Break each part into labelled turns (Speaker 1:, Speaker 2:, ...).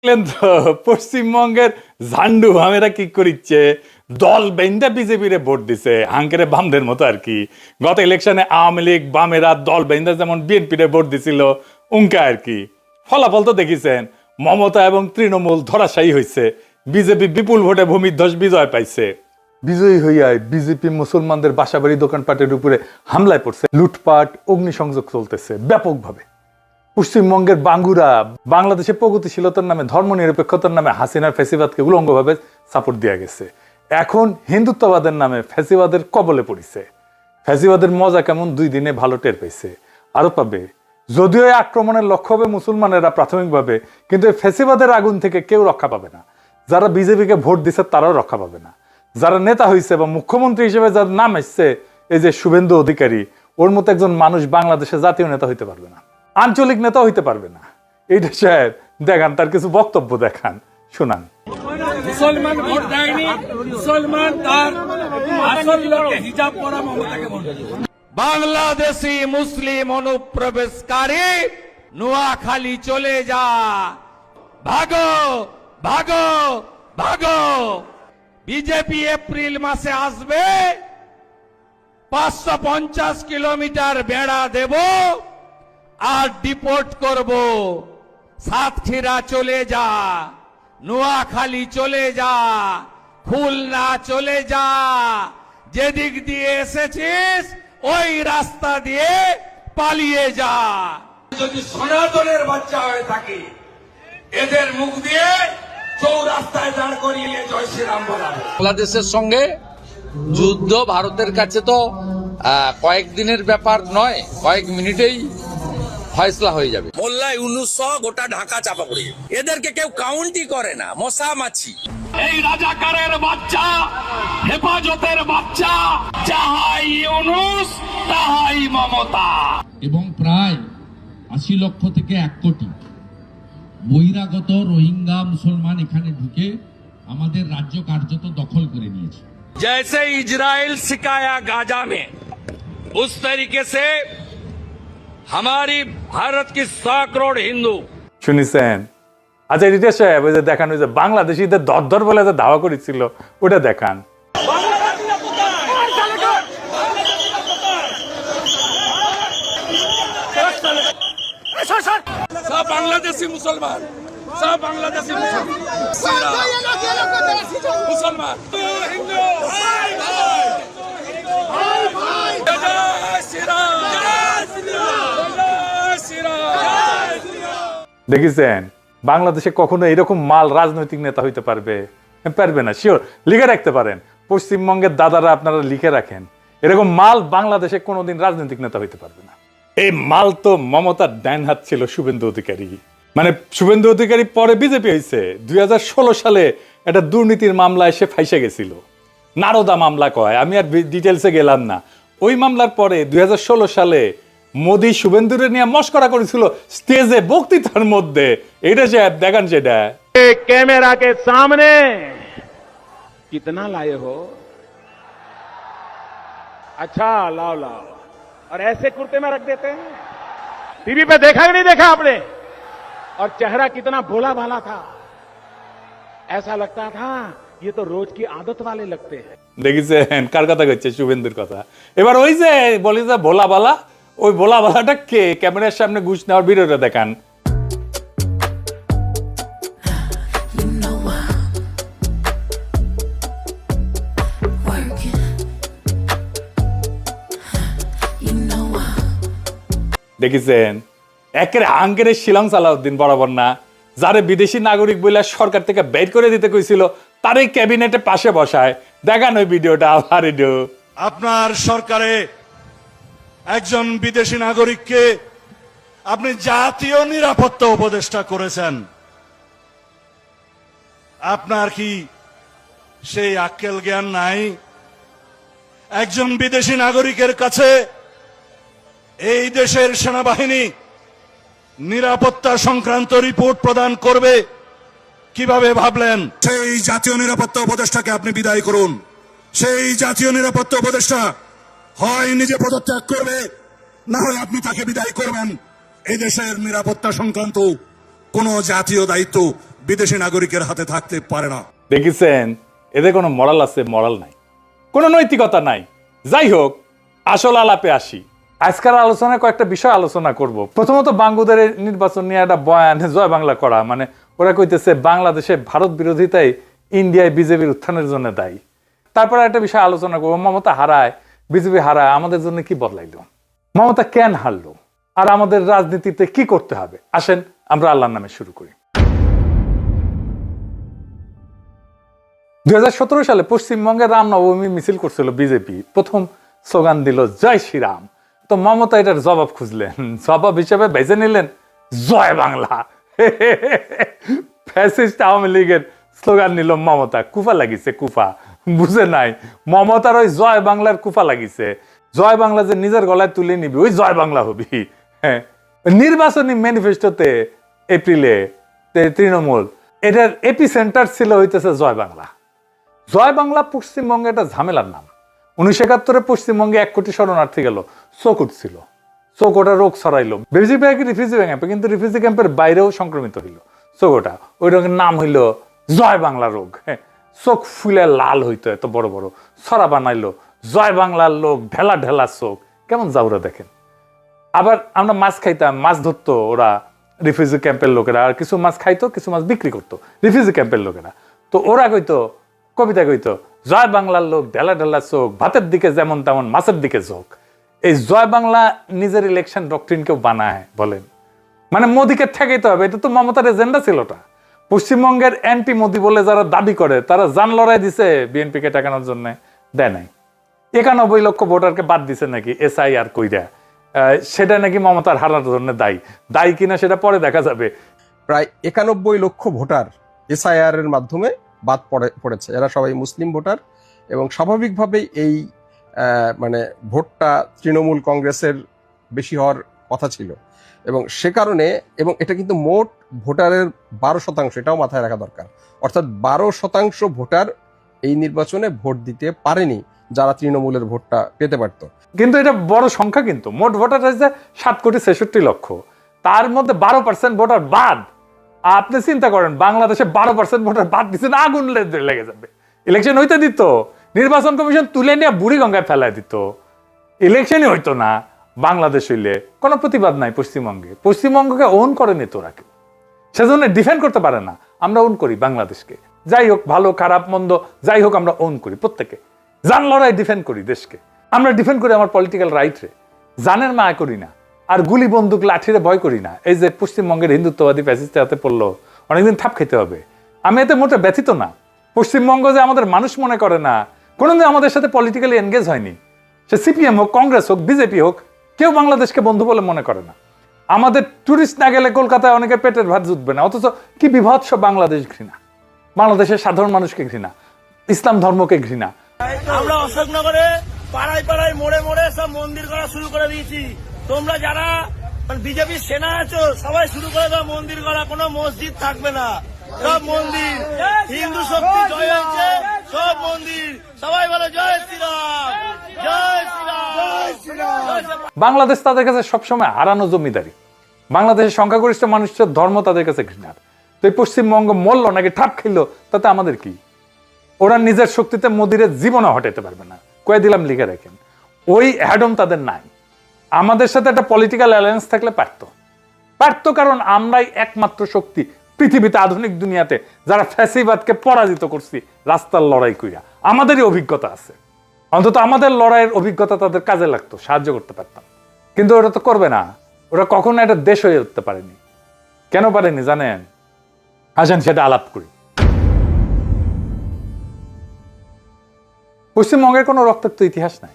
Speaker 1: দেখলেন তো পশ্চিমবঙ্গের ঝান্ডু ভামেরা কি করিচ্ছে, দল বেঁধে বিজেপিরে ভোট দিছে হাঙ্কেরে বামদের মতো আর কি। গত ইলেকশনে আওয়ামী লীগ বামেরা দল বেঁধে যেমন বিএনপিরে ভোট দিছিল উনকা আর কি। ফলাফল তো দেখিছেন, মমতা এবং তৃণমূল ধরাশায়ী হয়েছে, বিজেপি বিপুল ভোটে ভূমিধ্বস বিজয় পাইছে। বিজয়ী হইয়ায় বিজেপি মুসলমানদের বাসাবাড়ি দোকানপাটের উপরে হামলায় পড়ছে, লুটপাট অগ্নিসংযোগ চলতেছে ব্যাপকভাবে। পশ্চিমবঙ্গের বাঙ্গুরা বাংলাদেশের প্রগতিশীলতার নামে ধর্মনিরপেক্ষতার নামে হাসিনার ফ্যাসিবাদকে উলঙ্গভাবে সাপোর্ট দেওয়া গেছে। এখন হিন্দুত্ববাদের নামে ফ্যাসিবাদের কবলে পড়িছে। ফ্যাসিবাদের মজা কেমন 2 দিনে ভালো টের পাইছে, আরো পাবে। যদিও এই আক্রমণের লক্ষ্য হবে মুসলমানেরা প্রাথমিকভাবে, কিন্তু এই ফ্যাসিবাদের আগুন থেকে কেউ রক্ষা পাবে না। যারা বিজেপিকে ভোট দিচ্ছে তারাও রক্ষা পাবে না। যারা নেতা হয়েছে বা মুখ্যমন্ত্রী হিসেবে যার নাম এসছে, এই যে শুভেন্দু অধিকারী, ওর মতো একজন মানুষ বাংলাদেশে জাতীয় নেতা হইতে পারবে না, আঞ্চলিক নেতা হইতে পারবে না। এইটা সাহেব দেখান, তার কিছু বক্তব্য দেখান, শোনান।
Speaker 2: মুসলমান ভোট দেয়নি, মুসলমান তার আসল লোককে হিজাব পরা মমতাকে ভোট দিয়েছে।
Speaker 3: বাংলাদেশি মুসলিম অনুপ্রবেশকারী নোয়াখালী চলে যা, ভাগো ভাগো ভাগো। বিজেপি এপ্রিল মাসে আসবে, 550 কিলোমিটার বেড়া দেব আর ডিপোর্ট করব। সাতক্ষীরা চলে যা, নোয়াখালী চলে যা, খুলনা চলে যা। যেদিক দিয়ে এসেছিস ওই রাস্তা দিয়ে পালিয়ে যা।
Speaker 2: যদি সনাতনের বাচ্চা হয়ে থাকে, এদের মুখ দিয়ে চৌরাস্তায় দাঁড় করিয়ে জয় শ্রীরাম বলা।
Speaker 4: বাংলাদেশের সঙ্গে যুদ্ধ ভারতের কাছে তো কয়েকদিনের ব্যাপার নয়, কয়েক মিনিটেই ফয়সলা হয়ে যাবে।
Speaker 3: মোল্লা ইউনুস সহ গোটা ঢাকা চাপা পড়ে যাবে। এদেরকে কেউ কাউন্টই করে না, মশা মাছি।
Speaker 2: এই রাজাকারের বাচ্চা, হেফাজতের বাচ্চা, যাহাই ইউনুস তাহাই মমতা।
Speaker 5: এবং প্রায় 80 লক্ষ থেকে 1 কোটি বহিরাগত রোহিঙ্গা মুসলমান এখানে ঢুকে আমাদের রাজ্য কার্যত দখল করে নিয়েছে।
Speaker 3: जैसे इजराइल सिखाया गाजा में, उस तरीके से हमारी भारत की 100 करोड़ हिंदू।
Speaker 1: শুনিছেন? আচ্ছা রিটা সাহেব, ওই যে দেখান, ওই যে বাংলাদেশিদের দরদর বলে যে দাওয়া করেছিল, ওটা দেখান।
Speaker 3: सब बांग्लादेशी मुसलमान, सब बांग्लादेशी मुसलमान हिंदू।
Speaker 1: দেখেছেন বাংলাদেশে কখনো এরকম মাল রাজনৈতিক নেতা হইতে পারবে? পারবে না, শিওর। লিখে রাখতে পারেন, পশ্চিমবঙ্গের দাদারা আপনারা লিখে রাখেন, এরকম মাল বাংলাদেশে কোনোদিন রাজনৈতিক নেতা হইতে পারবে না। এই মাল তো মমতার ডাইন হাত ছিল শুভেন্দু অধিকারী। মানে শুভেন্দু অধিকারী পরে বিজেপি হয়েছে, 2016 সালে একটা দুর্নীতির মামলা এসে ফাইসে গেছিল, নারদা মামলা কয়, আমি আর ডিটেলসে গেলাম না। ওই মামলার পরে 2016 সালে মোদি শুভেন্দুরে নিয়ে মস্করা করেছিল স্টেজে বক্তৃতার মধ্যে। এটা সাহেব দেখান সেটা।
Speaker 6: कैमरा के सामने कितना लाए हो? अच्छा लाओ लाओ, और ऐसे कुर्ते में रख देते हैं। टीवी पे देखा कि नहीं देखा आपने? और चेहरा कितना भोला भाला था, ऐसा लगता था ये तो रोज की आदत वाले लगते हैं।
Speaker 1: দেখেছেন কার কথা কইছে? শুভেন্দুর কথা। এবার ওই যে বলি যে ভোলা বালা, ওই ভোলা বালাটা কে? ক্যামেরার সামনে ঘুষ নেওয়ার ভিডিওটা দেখান। দেখেছেন একের আঙ্কের শিলং সালাউদ্দিন বরাবর না, যারে বিদেশি নাগরিক বলে সরকার থেকে বের করে দিতে কইছিল, তারই ক্যাবিনেটে পাশে বসায়। দেখান ওই ভিডিওটা আবার।
Speaker 7: আপনার সরকারে একজন বিদেশি নাগরিককে আপনি জাতীয় নিরাপত্তা উপদেষ্টা করেছেন। আপনার কি সেই আক্কেল জ্ঞান নাই? একজন বিদেশি নাগরিকের কাছে এই দেশের সেনাবাহিনী নিরাপত্তা সংক্রান্ত রিপোর্ট প্রদান করবে কিভাবে ভাবলেন?
Speaker 8: সেই জাতীয় নিরাপত্তা উপদেষ্টাকে আপনি বিদায় করুন। সেই জাতীয় নিরাপত্তা উপদেষ্টা হয় নিজে পদত্যাগ করবে, না হয় আপনি তাকে বিদায় করবেন। এই দেশের নিরাপত্তা সংক্রান্ত কোন জাতীয় দায়িত্ব বিদেশি নাগরিকের হাতে থাকতে পারে না।
Speaker 1: দেখেছেন, এদের কোনো মরাল আছে? মরাল নাই, কোনো নৈতিকতা নাই। যাই হোক, আসল আলাপে আসি। আজকের আলোচনায় কয়েকটা বিষয় আলোচনা করব। প্রথমত বাঙ্গুদের নির্বাচন নিয়ে একটা বয়ানে জয় বাংলা করা, মানে ওরা কইতেছে বাংলাদেশে ভারত বিরোধিতাই ইন্ডিয়ায় বিজেপির উত্থানের জন্য দায়ী। তারপরে একটা বিষয় আলোচনা করবো, মমতা হারায়, বিজেপি হারায়, আমাদের জন্য কি বদলাইলো, মমতা কেন হারলো, আর আমাদের রাজনীতিতে কি করতে হবে। আসেন আমরা আল্লাহর নামে শুরু করি। 2017 সালে পশ্চিমবঙ্গে রামনবমী মিছিল করছিল বিজেপি, প্রথম স্লোগান দিল জয় শ্রীরাম। তো মমতা এটার জবাব খুঁজলেন, জবাব হিসেবে বেছে নিলেন জয় বাংলা। ফ্যাসিস্ট আওয়ামী লীগের স্লোগান নিল মমতা। কুফা লাগিছে, কুফা বুঝে নাই, মমতার ওই জয় বাংলার কুফা লাগিছে। জয় বাংলা যে নিজের গলায় তুলে নিবি, ওই জয় বাংলা হবি। হ্যাঁ, নির্বাচনী ম্যানিফেস্টোতে এপ্রিলে তৃণমূল, এটার এপিসেন্টার ছিল হইতেছে জয় বাংলা। জয় বাংলা পশ্চিমবঙ্গে একটা ঝামেলার নাম। 1971 পশ্চিমবঙ্গে 1 কোটি শরণার্থী গেল, চোখ উঠছিল, চোখ ওটা রোগ ছড়াইলো। বেশিরভাগ রিফিউজি ক্যাম্পে, কিন্তু রিফিউজি ক্যাম্পের বাইরেও সংক্রমিত হইল চোখ ওটা। ওই রোগের নাম হইল জয় বাংলা রোগ। হ্যাঁ, চোখ ফুলে লাল হইতো, এত বড় বড় ছড়া বানাইলো, জয় বাংলার লোক, ঢেলা ঢেলা চোখ, কেমন যাওরা দেখেন। আবার আমরা মাছ খাইতাম, মাছ ধরতো ওরা রিফিউজি ক্যাম্পের লোকেরা, আর কিছু মাছ খাইতো, কিছু মাছ বিক্রি করতো রিফিউজি ক্যাম্পের লোকেরা। তো ওরা কইতো, কবিতা কইতো, জয় বাংলার লোক, ঢেলা ঢেলা চোখ, ভাতের দিকে যেমন তেমন মাছের দিকে চোখ। এই জয় বাংলা নিজের ইলেকশন ডক্ট্রিন কেউ বানায় বলেন? মানে মোদীকে ঠেকাইতে হবে, এটা তো মমতার এজেন্ডা ছিলটা। পশ্চিমবঙ্গের অ্যান্টি মোদি বলে যারা দাবি করে, তারা জান লড়াই দিছে বিএনপিকে ঠেকানোর জন্য, দেয় নাই। 91 লক্ষ ভোটারকে বাদ দিছে নাকি SIR কইরা, সেটা নাকি মমতার হারার জন্য দায়ী কিনা সেটা পরে দেখা যাবে।
Speaker 9: প্রায় 91 লক্ষ ভোটার SIR এর মাধ্যমে বাদ পড়েছে। এরা সবাই মুসলিম ভোটার, এবং স্বাভাবিকভাবেই এই মানে ভোটটা তৃণমূল কংগ্রেসের বেশি হওয়ার কথা ছিল, এবং সে কারণে, এবং এটা কিন্তু মোট ভোটারের 12%, এটাও মাথায় রাখা দরকার। অর্থাৎ 12% ভোটার এই নির্বাচনে ভোট দিতে পারেনি, যারা তৃণমূলের ভোটটা পেতে পারত।
Speaker 1: কিন্তু এটা বড় সংখ্যা, কিন্তু মোট ভোটার হয়েছে 7,66,00,000, তার মধ্যে 12% ভোটার বাদ। আপনি চিন্তা করেন, বাংলাদেশে 12% ভোটার বাদ দিচ্ছেন, আগুন লেগে যাবে। ইলেকশন হইতে দিত, নির্বাচন কমিশন তুলে নিয়ে বুড়ি গঙ্গায় ফেলায় দিত, ইলেকশনই হইতো না। বাংলাদেশ হইলে কোনো প্রতিবাদ নাই পশ্চিমবঙ্গে, পশ্চিমবঙ্গকে ওন করে নিত ওরা, কেউ সেজন্য ডিফেন্ড করতে পারে না। আমরা ওন করি বাংলাদেশকে, যাই হোক, ভালো খারাপ মন্দ যাই হোক, আমরা ওন করি, প্রত্যেকে জান লড়াই ডিফেন্ড করি দেশকে। আমরা ডিফেন্ড করি আমার পলিটিক্যাল রাইট রে, জানের মায়া করি না, আর গুলি বন্দুক লাঠিরে ভয় করি না। এই যে পশ্চিমবঙ্গের হিন্দুত্ববাদী ফ্যাসিস্টের হাতে পড়লো, অনেকদিন থাপ খেতে হবে। আমি এতে মোটে ব্যথিত না। পশ্চিমবঙ্গ যে আমাদের মানুষ মনে করে না, কোনোদিন আমাদের সাথে পলিটিক্যালি এনগেজ হয়নি, সে CPM হোক, কংগ্রেস হোক, বিজেপি হোক, কেউ বাংলাদেশকে বন্ধু বলে মনে করে না। আমাদের টুরিস্ট না গেলে কলকাতায় অনেকে পেটের ভাত জুটবে না, অথচ কি বিভৎস বাংলাদেশ ঘৃণা, বাংলাদেশের সাধারণ মানুষকে ঘৃণা, ইসলাম ধর্মকে ঘৃণা।
Speaker 10: আমরা অশোকনগরে পাড়ায় পাড়ায় মোড়ে মোড়ে সব মন্দির করা শুরু করে দিয়েছি। তোমরা যারা বিজেপির সেনা আছো, সবাই শুরু করে দাও মন্দির করা। কোনো মসজিদ থাকবে না, সব মন্দির। হিন্দু শক্তি জয় হয়েছে, সব মন্দির। সবাই বলে জয় শ্রীরাম, জয় শ্রীরাম।
Speaker 1: বাংলাদেশ তাদের কাছে সবসময় হারানো জমিদারি। বাংলাদেশের সংখ্যাগরিষ্ঠ মানুষের ধর্ম তাদের কাছে ঘৃণার। তো এই পশ্চিমবঙ্গ মরল নাকি ঠাপ খেললো, তাতে আমাদের কি? ওরা নিজের শক্তিতে মোদিরে জীবনে হটাইতে পারবে না, কয়ে দিলাম, লিখে রাখেন। ওই হ্যাডম তাদের নাই। আমাদের সাথে একটা পলিটিক্যাল অ্যালায়েন্স থাকলে পারতো, কারণ আমরাই একমাত্র শক্তি পৃথিবীতে, আধুনিক দুনিয়াতে, যারা ফ্যাসিবাদকে পরাজিত করছি রাস্তার লড়াই কইরা। আমাদেরই অভিজ্ঞতা আছে, অন্তত আমাদের লড়াইয়ের অভিজ্ঞতা তাদের কাজে লাগতো, সাহায্য করতে পারতাম। কিন্তু ওরা তো করবে না, ওরা কখনো একটা দেশ হয়ে উঠতে পারেনি। কেন পারেনি জানেন? আসেন সেটা আলাপ করি। পশ্চিমবঙ্গের কোনো রক্তাক্ত ইতিহাস নাই।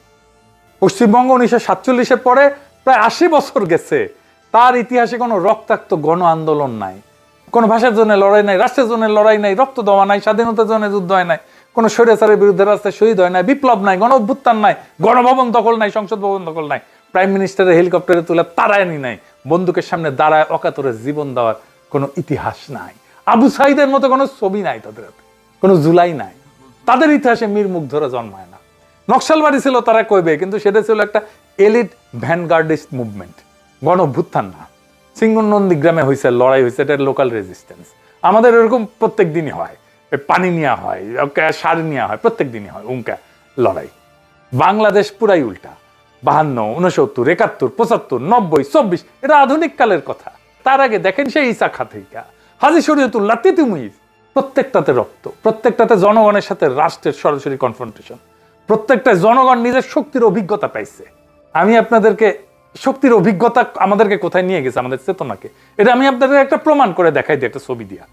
Speaker 1: পশ্চিমবঙ্গ 1947-এর পরে প্রায় 80 বছর গেছে, তার ইতিহাসে কোনো রক্তাক্ত গণ আন্দোলন নাই, কোনো ভাষার জন্য লড়াই নাই, রাষ্ট্রের জন্য লড়াই নাই, রক্ত দেওয়া নাই, স্বাধীনতার জন্য যুদ্ধ হয় নাই, কোনো স্বৈরাচারের বিরুদ্ধে রাস্তায় শহীদ হয় নাই, বিপ্লব নাই, গণ অভ্যুত্থান নাই, গণভবন দখল নাই, সংসদ ভবন দখল নাই, প্রাইম মিনিস্টারের হেলিকপ্টারে তুলে তাড়ায় নাই, বন্দুকের সামনে দাঁড়ায় অকাতরে জীবন দেওয়ার কোনো ইতিহাস নাই। আবু সাইদের মতো কোনো ছবি নাই তাদের হাতে, কোনো জুলাই নাই। তাদের ইতিহাসে মীর মুগ্ধরা জন্মায় না। নকশালবাড়ি ছিল তারা কইবে, কিন্তু সেটা ছিল একটা এলিট ভ্যানগার্ডিস্ট মুভমেন্ট, গণ অভ্যুত্থান না। সিঙ্গুর নন্দীগ্রামে হয়েছে লড়াই, হয়েছে, এটা লোকাল রেজিস্ট্যান্স। আমাদের এরকম প্রত্যেক দিনই হয়, পানি নেওয়া হয়, সার নেওয়া হয়, প্রত্যেক দিনই হয় উনকা লড়াই। বাংলাদেশ পুরাই উল্টা। 52, 69, 71, 75, 90, 24 এটা আধুনিক কালের কথা। তার আগে দেখেন সেই ইসা খাতিকা, হাজী শরীয়তুল্লাহ, তিতুমির, প্রত্যেকটাতে রক্ত, প্রত্যেকটাতে জনগণের সাথে রাষ্ট্রের সরাসরি কনফ্রন্টেশন, প্রত্যেকটা জনগণ নিজের শক্তির অভিজ্ঞতা পাইছে। আমি আপনাদেরকে শক্তির অভিজ্ঞতা আমাদেরকে কোথায় নিয়ে গেছে, আমাদের চেতনাকে, এটা আমি আপনাদের একটা প্রমাণ করে দেখাই দিই একটা ছবি দিয়া।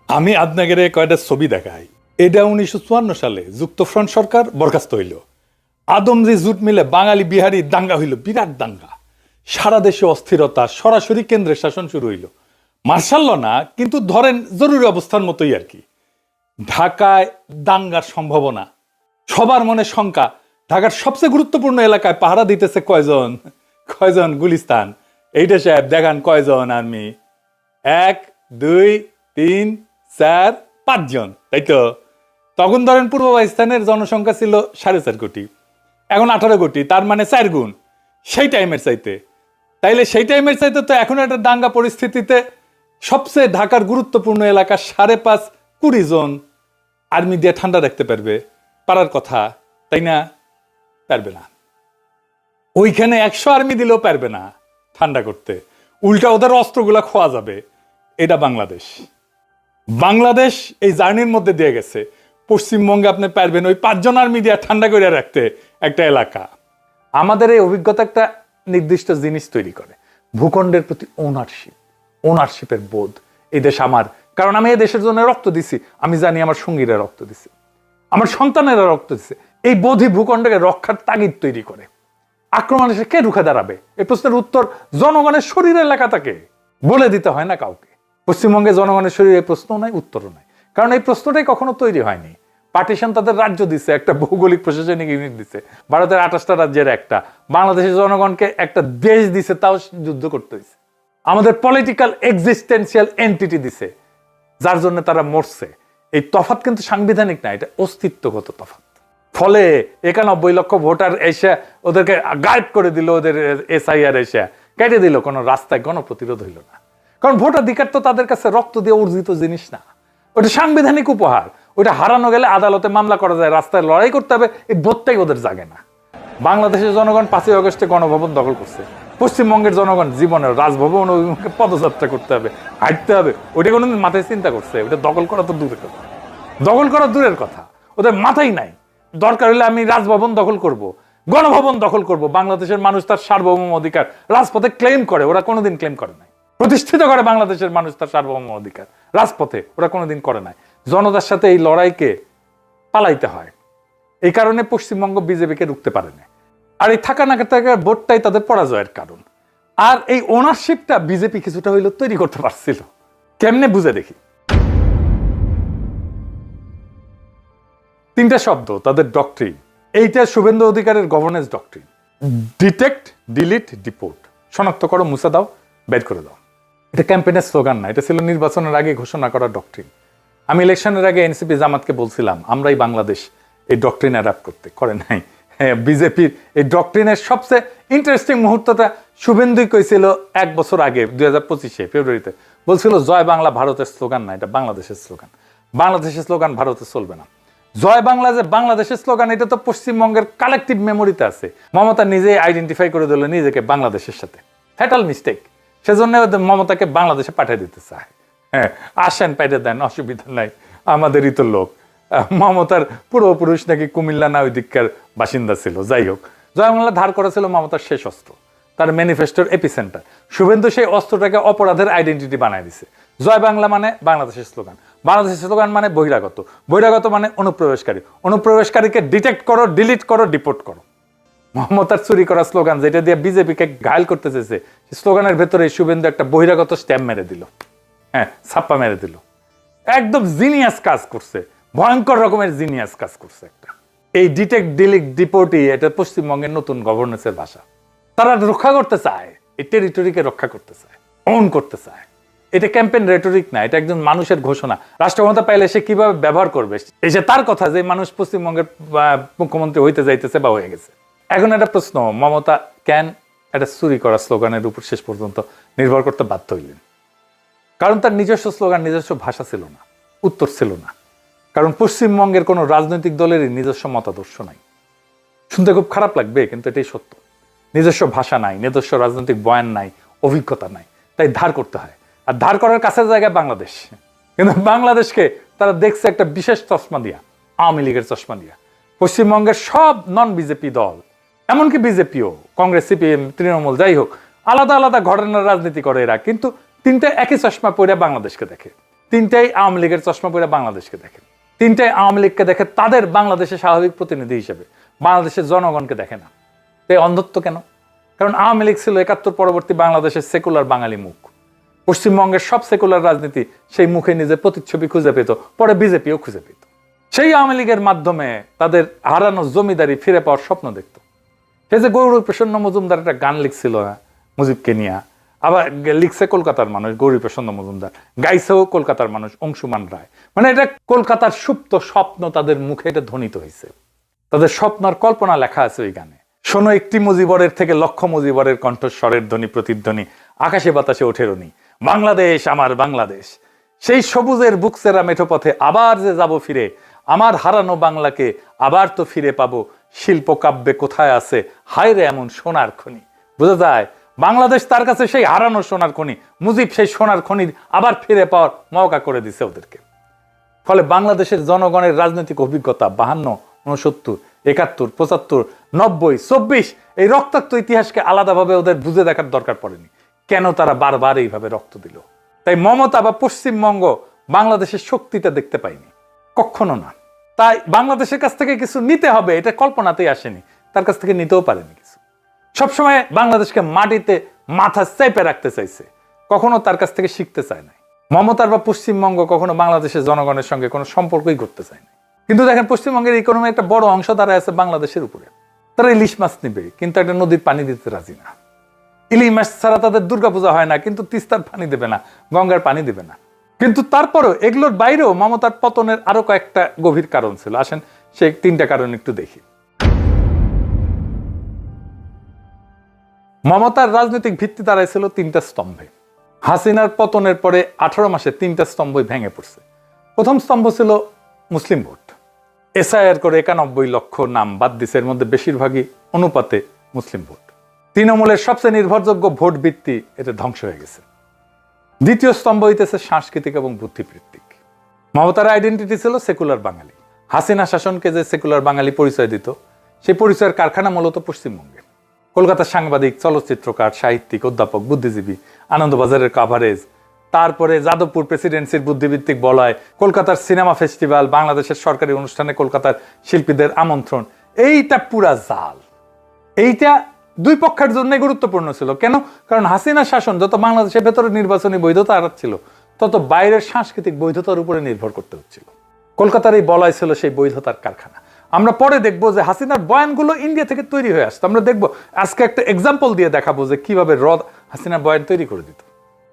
Speaker 1: আমি আপনাদের কয়টা ছবি দেখাই। এটা 1954 সালে যুক্তফ্রন্ট সরকার বরখাস্ত হইল, আদমজি জুট মিলে বাঙালি বিহারি দাঙ্গা হইল, বিরাট দাঙ্গা, সারা দেশে অস্থিরতা, সরাসরি কেন্দ্রের শাসন শুরু হইল। মার্শাল ল না, কিন্তু ধরেন জরুরি অবস্থার মতোই আর কি। ঢাকায় দাঙ্গার সম্ভাবনা, সবার মনে শঙ্কা। ঢাকার সবচেয়ে গুরুত্বপূর্ণ এলাকায় পাহারা দিতেছে কয়জন গুলিস্তান, এইটা সাহেব দেখান কয়জন আর্মি, 1, 2, 3, 4, 5 জন, তাই তো? তখন ধরেন পূর্ব পাকিস্তানের জনসংখ্যা ছিল 4.5 কোটি, এখন 18 কোটি, তার মানে 4 গুণ সেই টাইমের চাইতে। তাইলে সেই টাইমের চাইতে তো এখন একটা দাঙ্গা পরিস্থিতিতে সবচেয়ে ঢাকার গুরুত্বপূর্ণ এলাকা 5.5 20 জন আর্মি দিয়ে ঠান্ডা রাখতে পারার কথা, তাই না? পারবে না। ওইখানে 100 আর্মি দিলেও পারবে না ঠান্ডা করতে, উল্টা ওদের অস্ত্রগুলা খোয়া যাবে। এটা বাংলাদেশ এই জার্নির মধ্যে দিয়ে গেছে। পশ্চিমবঙ্গে আপনি পারবেন ওই 5 জন আর্মি দিয়ে ঠান্ডা করে রাখতে একটা এলাকা। আমাদের এই অভিজ্ঞতা একটা নির্দিষ্ট জিনিস তৈরি করে, ভূখণ্ডের প্রতি ওনারশিপের বোধ। এই দেশ আমার, কারণ আমি এই দেশের জন্য রক্ত দিছি, আমি জানি আমার সঙ্গীরা রক্ত দিছে, আমার সন্তানেরা রক্ত দিছে। এই বোধই ভূখণ্ডকে রক্ষার তাগিদ তৈরি করে। আক্রমণ এসে কে রুখে দাঁড়াবে, এই প্রশ্নের উত্তর জনগণের শরীর এলাকা তাকে বলে দিতে হয় না কাউকে। পশ্চিমবঙ্গে জনগণের শরীরে প্রশ্নও নাই, উত্তরও নাই, কারণ এই প্রশ্নটাই কখনো তৈরি হয়নি। পার্টিশন তাদের রাজ্য দিছে, একটা ভৌগোলিক প্রশাসনিক ইউনিট দিছে, ভারতের 28টা রাজ্যের একটা, বাংলাদেশের জনগণকে একটা দেশ দিছে, তাও যুদ্ধ করতে হয়েছে। আমাদের পলিটিক্যাল এক্সিস্টেন্সিয়াল এন্টিটি দিছে, যার জন্য তারা মরছে। এই তফাৎ কিন্তু সাংবিধানিক না, এটা অস্তিত্বগত তফাৎ। ফলে 91 লক্ষ ভোটার এসে ওদেরকে গায়েব করে দিল, ওদের SIR এসে কেটে দিল, কোনো রাস্তায় গণপ্রতিরোধ হইল না। কারণ ভোটাধিকার তো তাদের কাছে রক্ত দিয়ে অর্জিত জিনিস না, ওটা সাংবিধানিক উপহার। ওটা হারানো গেলে আদালতে মামলা করা যায়, রাস্তায় লড়াই করতে হবে, এই বোধটাই ওদের জাগে না। বাংলাদেশের জনগণ 5ই আগস্টে গণভবন দখল করছে, পশ্চিমবঙ্গের জনগণ জীবনের রাজভবন অভিমুখে পদযাত্রা করতে হবে, হাঁটতে হবে, ওইটা কোনোদিন মাথায় চিন্তা করছে? ওটা দখল করা তো দূরের কথা, ওদের মাথায় নাই। দরকার হলে আমি রাজভবন দখল করব, গণভবন দখল করব। বাংলাদেশের মানুষ তার সার্বভৌম অধিকার রাজপথে ক্লেম করে, ওরা কোনোদিন ক্লেম করে নাই। প্রতিষ্ঠিত করে বাংলাদেশের মানুষ তার সার্বভৌম অধিকার রাজপথে, ওরা কোনোদিন করে নাই। জনতার সাথে এই লড়াইকে পালাইতে হয়, এই কারণে পশ্চিমবঙ্গ বিজেপিকে রুখতে পারে না। আর এই থাকা না থাকার ভোটটাই তাদের পরাজয়ের কারণ। আর এই ওনারশিপটা বিজেপি কিছুটা হইলেও তৈরি করতে পারছিল। কেমনে বুঝে দেখি। 3টা শব্দ তাদের ডক্ট্রিন। এইটা শুভেন্দু অধিকারের governance doctrine: detect, delete, deport. শনাক্ত করো, মুছে দাও, বের করে দাও। এটা ক্যাম্পেইনের স্লোগান না, এটা ছিল নির্বাচনের আগে ঘোষণা করা ডক্ট্রিন। আমি ইলেকশনের আগে এনসিপি জামাতকে বলছিলাম আমরাই বাংলাদেশ, এই ডক্ট্রিন অ্যাডাপ্ট করতে, করে নাই। হ্যাঁ, বিজেপির এই ডক্ট্রিনের সবচেয়ে ইন্টারেস্টিং মুহূর্তটা শুভেন্দুই কইছিল 1 বছর আগে, 2025 ফেব্রুয়ারিতে বলছিল, জয় বাংলা ভারতের স্লোগান না, এটা বাংলাদেশের স্লোগান। বাংলাদেশের স্লোগান ভারতে চলবে না। জয় বাংলা যে বাংলাদেশের স্লোগান, এটা তো পশ্চিমবঙ্গের কালেকটিভ মেমোরিতে আছে। মমতা নিজেই আইডেন্টিফাই করে দিল নিজেকে বাংলাদেশের সাথে, ফ্যাটাল মিস্টেক। সেজন্য মমতাকে বাংলাদেশে পাঠিয়ে দিতে চায়। হ্যাঁ, আসেন, পাঠিয়ে দেন, অসুবিধা নাই, আমাদেরই তো লোক। মমতার পূর্বপুরুষ নাকি কুমিল্লা না ওই দিককার বাসিন্দা ছিল। যাই হোক, জয় বাংলা ধার করা ছিল মমতার শেষ অস্ত্র, তার ম্যানিফেস্টোর এপিসেন্টার। শুভেন্দু সেই অস্ত্রটাকে অপরাধের আইডেন্টিটি বানায় দিছে। জয় বাংলা মানে বাংলাদেশের স্লোগান, বাংলাদেশের স্লোগান মানে বহিরাগত, বহিরাগত মানে অনুপ্রবেশকারী, অনুপ্রবেশকারীকে ডিটেক্ট করো, ডিলিট করো, ডিপোর্ট করো। মমতার চুরি করা স্লোগান, যেটা দিয়ে বিজেপিকে ঘায়ল করতে চেয়েছে, স্লোগানের ভেতরে শুভেন্দু একটা বহিরাগত স্ট্যাম্প মেরে দিল। হ্যাঁ, ছাপ্পা মেরে দিল। একদম জিনিয়াস কাজ করছে, ভয়ঙ্কর রকমের জিনিয়াস কাজ করছে একটা। এই ডিটেক্ট, ডিলিট, ডিপোর্টই এটা পশ্চিমবঙ্গের নতুন গভর্নেন্সের ভাষা। তারা রক্ষা করতে চায়, এই টেরিটরিকে রক্ষা করতে চায়, অন করতে চায়। এটা ক্যাম্পেইন রেটরিক না, এটা একজন মানুষের ঘোষণা। রাষ্ট্রক্ষমতা পাইলে সে কিভাবে ব্যবহার করবে, এসে তার কথা যে মানুষ পশ্চিমবঙ্গের মুখ্যমন্ত্রী হইতে যাইতেছে বা হয়ে গেছে। এখন একটা প্রশ্ন, মমতা ক্যান একটা চুরি করা স্লোগানের উপর শেষ পর্যন্ত নির্ভর করতে বাধ্য হইলেন। কারণ তার নিজস্ব স্লোগান, নিজস্ব ভাষা ছিল না, উত্তর ছিল না। কারণ পশ্চিমবঙ্গের কোনো রাজনৈতিক দলেরই নিজস্ব মতাদর্শ নাই। শুনতে খুব খারাপ লাগবে, কিন্তু এটাই সত্য। নিজস্ব ভাষা নাই, নিজস্ব রাজনৈতিক বয়ান নাই, অভিজ্ঞতা নাই, তাই ধার করতে হয়। আর ধার করার কাছের জায়গায় বাংলাদেশ, কিন্তু বাংলাদেশকে তারা দেখছে একটা বিশেষ চশমা দিয়া, আওয়ামী লীগের চশমা দিয়া। পশ্চিমবঙ্গের সব নন বিজেপি দল, এমনকি বিজেপিও, কংগ্রেস, সিপিএম, তৃণমূল, যাই হোক, আলাদা আলাদা ঘটনার রাজনীতি করে এরা, কিন্তু তিনটা একই চশমা পরে বাংলাদেশকে দেখে। তিনটাই আওয়ামী লীগের চশমা পরে বাংলাদেশকে দেখে। তিনটাই আওয়ামী লীগকে দেখে তাদের বাংলাদেশের স্বাভাবিক প্রতিনিধি হিসেবে, বাংলাদেশের জনগণকে দেখে না। তাই অন্ধত্ব কেন? কারণ আওয়ামী লীগ ছিল ৭১ পরবর্তী বাংলাদেশের সেকুলার বাঙালি মুখ। পশ্চিমবঙ্গের সব সেকুলার রাজনীতি সেই মুখে নিজের প্রতিচ্ছবি খুঁজে পেত, পরে বিজেপিও খুঁজে পেত। সেই আওয়ামী লীগের মাধ্যমে তাদের হারানো জমিদারি ফিরে পাওয়ার স্বপ্ন দেখত। সে যে গৌরী প্রসন্ন মজুমদার একটা গান লিখছিল মুজিবকে নিয়ে, আবার লিখছে কলকাতার মানুষ গৌরী প্রসন্ন মজুমদার, গাইছেও কলকাতার মানুষ অংশুমান রায়। মানে এটা কলকাতার সুপ্ত স্বপ্ন তাদের মুখে এটা ধ্বনিত হয়েছে। তাদের স্বপ্নর কল্পনা লেখা আছে ওই গানে। শোনো একটি মুজিবরের থেকে লক্ষ মুজিবরের কণ্ঠস্বরের ধ্বনি প্রতিধ্বনি, আকাশে বাতাসে ওঠে রনি, বাংলাদেশ আমার বাংলাদেশ। সেই সবুজের বুকসেরা মেঠো পথে আবার যে যাব ফিরে, আমার হারানো বাংলাকে আবার তো ফিরে পাবো, শিল্প কাব্যে কোথায় আছে হায় রে এমন সোনার খনি। বোঝা যায় বাংলাদেশ তার কাছে সেই হারানো সোনার খনি, মুজিব সেই সোনার খনি আবার ফিরে পাওয়ার মওকা করে দিছে ওদেরকে। ফলে বাংলাদেশের জনগণের রাজনৈতিক অভিজ্ঞতা 52, 69, 71, 75, 90, 24 এই রক্তাক্ত ইতিহাসকে আলাদাভাবে ওদের বুঝে দেখার দরকার পড়েনি। কেন তারা বারবার এইভাবে রক্ত দিল? তাই মমতা বা পশ্চিমবঙ্গ বাংলাদেশের শক্তিটা দেখতে পায়নি, কখনো না। তাই বাংলাদেশের কাছ থেকে কিছু নিতে হবে এটা কল্পনাতেই আসেনি, তার কাছ থেকে নিতেও পারেনি কিছু। সবসময় বাংলাদেশকে মাটিতে মাথা চেপে রাখতে চাইছে, কখনো তার কাছ থেকে শিখতে চায় না। মমতার বা পশ্চিমবঙ্গ কখনো বাংলাদেশের জনগণের সঙ্গে কোনো সম্পর্কই করতে চায় না। কিন্তু দেখেন পশ্চিমবঙ্গের ইকোনমি একটা বড় অংশ দাঁড়ায় আছে বাংলাদেশের উপরে। তারা ইলিশ মাছ নিবে, কিন্তু একটা নদীর পানি দিতে রাজি না। ইলিশ মাছ ছাড়া তাদের দুর্গাপূজা হয় না, কিন্তু তিস্তার পানি দেবে না, গঙ্গার পানি দেবে না। কিন্তু তারপরও এগুলোর বাইরেও মমতার পতনের আরো কয়েকটা গভীর কারণ ছিল। আসেন সেই 3টা কারণ একটু দেখি। মমতার রাজনৈতিক ভিত্তি দাঁড়াইছিল 3টা স্তম্ভে। হাসিনার পতনের পরে 18 মাসে 3টা স্তম্ভই ভেঙে পড়ছে। প্রথম স্তম্ভ ছিল মুসলিম ভোট। এসআইআর করে 91 লক্ষ নাম বাদ দিছে, এর মধ্যে বেশিরভাগই অনুপাতে মুসলিম ভোট। তৃণমূলের সবচেয়ে নির্ভরযোগ্য ভোট ভিত্তি এটা ধ্বংস হয়ে গেছে। দ্বিতীয় স্তম্ভ হইতেছে সাংস্কৃতিক এবং বুদ্ধিবৃত্তিক। মমতার আইডেন্টিটি ছিল সেকুলার বাঙালি। হাসিনা শাসনকে যে সেকুলার বাঙালি পরিচয় দিত, সেই পরিচয়ের কারখানা মূলত পশ্চিমবঙ্গে। কলকাতার সাংবাদিক, চলচ্চিত্রকার, সাহিত্যিক, অধ্যাপক, বুদ্ধিজীবী, আনন্দবাজারের কাভারেজ, তারপরে যাদবপুর প্রেসিডেন্সির বুদ্ধিবৃত্তিক বলয়, কলকাতার সিনেমা ফেস্টিভ্যাল, বাংলাদেশের সরকারি অনুষ্ঠানে কলকাতার শিল্পীদের আমন্ত্রণ, এইটা পুরা জাল। এইটা দুই পক্ষের জন্য গুরুত্বপূর্ণ ছিল। কেন? কারণ হাসিনা শাসন যত বাংলাদেশের ভেতরে নির্বাচনী বৈধতা আড়াচ্ছিল, তত বাইরের সাংস্কৃতিক বৈধতার উপরে নির্ভর করতে হচ্ছিল। কলকাতার এই বলয় ছিল সেই বৈধতার কারখানা। আমরা পরে দেখবো যে হাসিনার বয়ানগুলো ইন্ডিয়া থেকে তৈরি হয়ে আসতো। আমরা দেখবো আজকে একটা এক্সাম্পল দিয়ে দেখাবো যে কিভাবে হাসিনার বয়ান তৈরি করে দিত।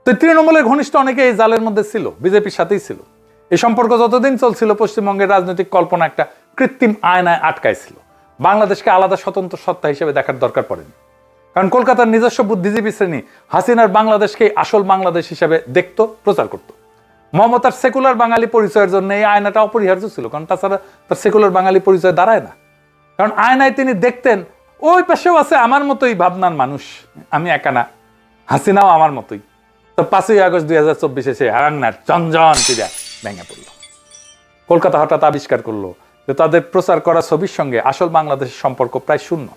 Speaker 1: তো তৃণমূলের ঘনিষ্ঠ অনেকে এই জালের মধ্যে ছিল, বিজেপির সাথেই ছিল। এই সম্পর্ক যতদিন চলছিল পশ্চিমবঙ্গের রাজনৈতিক কল্পনা একটা কৃত্রিম আয়নায় আটকাইছিল। বাংলাদেশকে আলাদা স্বতন্ত্র সত্তা হিসেবে দেখার দরকার পড়েনি। কারণ কলকাতার নিজস্ব বুদ্ধিজীবী শ্রেণী হাসিনার বাংলাদেশকে আসল বাংলাদেশ হিসেবে দেখত, প্রচার করত। মমতার সেকুলার বাঙালি পরিচয়ের জন্য এই আয়নাটা অপরিহার্য ছিল, কারণ তাছাড়া তার সেকুলার বাঙালি পরিচয় দাঁড়ায় না। কারণ আয়নায় তিনি দেখতেন ওই পাশেও আছে আমার মতোই ভাবনার মানুষ, আমি একা না, হাসিনাও আমার মতোই। তো 5ই আগস্ট 2024 সে হারাঙ্গার চঞ্জন চিরা ভেঙে পড়ল। কলকাতা হঠাৎ আবিষ্কার করলো যে তাদের প্রচার করা ছবির সঙ্গে আসল বাংলাদেশের সম্পর্ক প্রায় শূন্য।